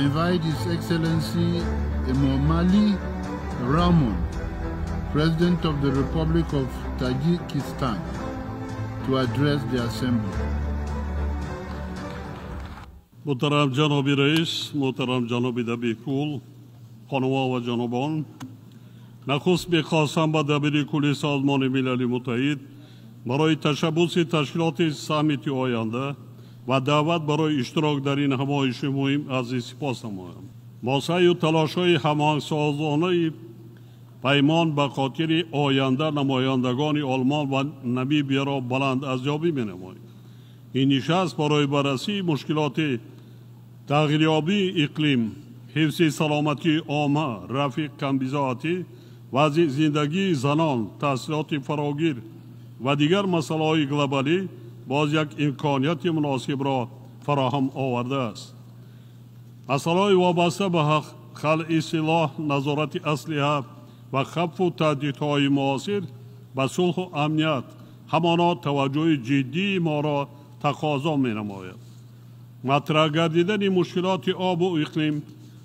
invite His Excellency Emomali Rahmon, President of the Republic of Tajikistan, to address the Assembly. محترم جناب رئیس، محترم جناب دبیرکل، خانم‌ها و جنابان، نخست می‌خواستم با دبیر کل سازمان ملل متحد برای تشبث تشکیلات سامیت آینده و دعوت برای اشتراک در این همایش مهم از سپاس نمایم. با سعی و تلاش‌های هماهنگ‌سازانه پیمان به خاطر آینده نمایندگان آلمان و نمیبیا را بلند ارزیابی می‌نماییم. این نشست برای بررسی مشکلات تغییریابی اقلیم، حفظ سلامتی عامه، رفع کمبزاعتی، وضع زندگی زنان، تحصیلات فراگیر و دیگر مسائل گلوبالی باز یک امکانیت مناسب را فراهم آورده است. مسائل وابسته به خلع سلاح، نظارت اسلحه و خفف تهدیدهای معاصر به صلح و امنیت همانا توجه جدی ما را تقاضا می‌نماید. مطرح گردیدن مشکلات آب و اقلیم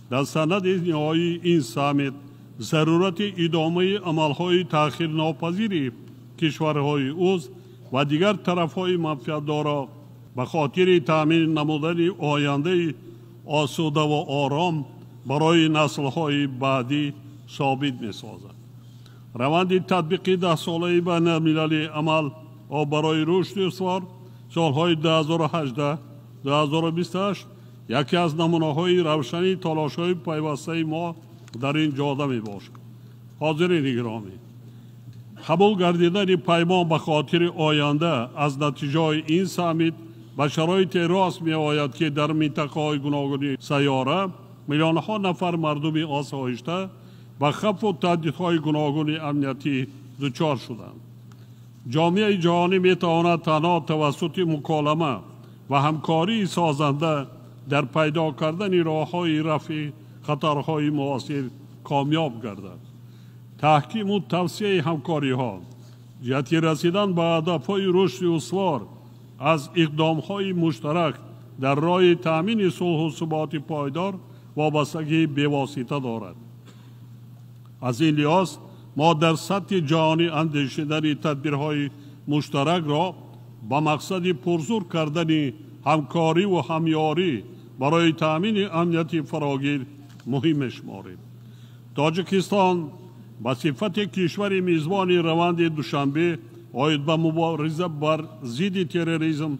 در سند نهایی این سامیت ضرورت ادامه عملهای تأخیر ناپذیر کشورهای عضو و دیگر طرفهای منفعت دارا به خاطر تأمین نمودن آینده آسوده و آرام برای نسل‌های بعدی ثابت می‌سازد. روند تطبیقی 10 ساله بین المللی عمل و برای رشد استوار سالهای 2018 2028 یکی از نمونه‌های روشنی تلاش‌های پیوسته ما در این جاده می‌باشد. حاضرین گرامی، قبول گردیدن پیمان به خاطر آینده از نتیجه این سامیت به شرایط راست می‌آید که در منطقه‌های گوناگون سیاره میلیون‌ها نفر مردم آسایشته و خفف و تهدیدهای گوناگون امنیتی دچار شدند. جامعه جهانی می‌تواند تنها توسط مکالمه و همکاری سازنده در پیدا کردن راه‌های رفع خطرهای معاصر کامیاب گردد. تحکیم و توسعه همکاری‌ها، جهت رسیدن به هدف‌های رشد استوار از اقدام‌های مشترک در راه تأمین صلح و ثبات پایدار وابستگی بواسطه دارد. از این لحاظ ما در سطح جهانی اندیشیدن تدبیرهای مشترک را با مقصد پرزور کردن همکاری و همیاری برای تأمین امنیت فراگیر مهم شماریم. تاجیکستان به صفت کشور میزبان روند دوشنبه عاید به مبارزه بر ضد تروریسم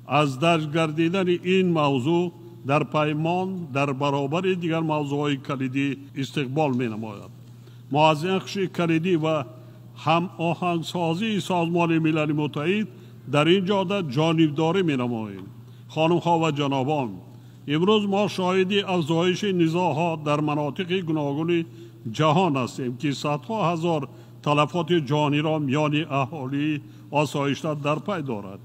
از درج گردیدن این موضوع در پیمان در برابر دیگر موضوعهای کلیدی استقبال می‌نماید. ما از نقش کلیدی و هم آهنگسازی سازمان ملل متحد در این جاده جانبداری می‌نماییم. خانم‌ها و جنابان، امروز ما شاهد افزایش نزاع‌ها در مناطق گوناگون جهان هستیم که صدها هزار تلفات جانی را میان اهالی آسایشته در پی دارد.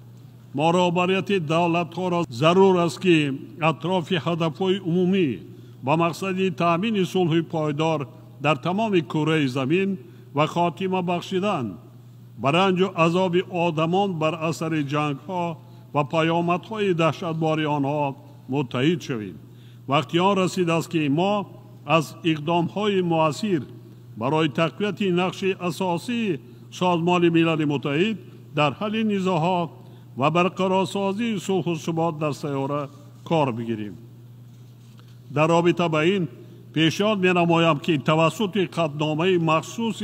ما رهبریت دولت‌ها را ضرور است که اطراف هدف‌های عمومی با مقصد تأمین صلح پایدار در تمام کره زمین و خاتمه بخشیدن بر رنج و عذاب آدمان بر اثر جنگ‌ها و پیامدهای دهشتبار آنها متحد شویم. وقتی آن رسید است که ما از اقدام‌های مؤثر برای تقویت نقش اساسی سازمان ملل متحد در حل نزاع‌ها و برقرارسازی صلح و ثبات در سیاره کار بگیریم. در رابطه با این پیشنهاد می‌نمایم که توسط قطعنامه مخصوص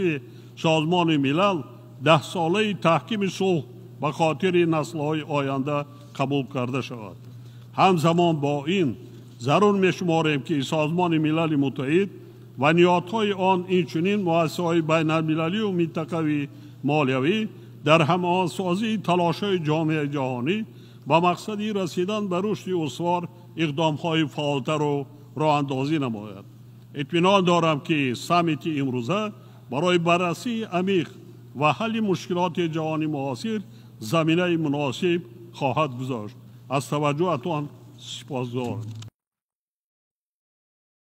سازمان ملل 10 ساله تحکیم صلح به خاطر نسل‌های آینده قبول کرده شود. همزمان با این ضرور می‌شماریم که سازمان ملل متحد و نهادهای آن اینچنین مؤسسه‌های بین‌المللی و منطقوی مالیوی در هماهنگسازی تلاش‌های جامعه جهانی با مقصد رسیدن به رشد استوار اقدام‌های فعالتر و راه‌اندازی نماید. اطمینان دارم که سامیت امروزه برای بررسی عمیق و حل مشکلات جهانی معاصر زمینه مناسب خواهد گذاشت. از توجهتان سپاسگزارم.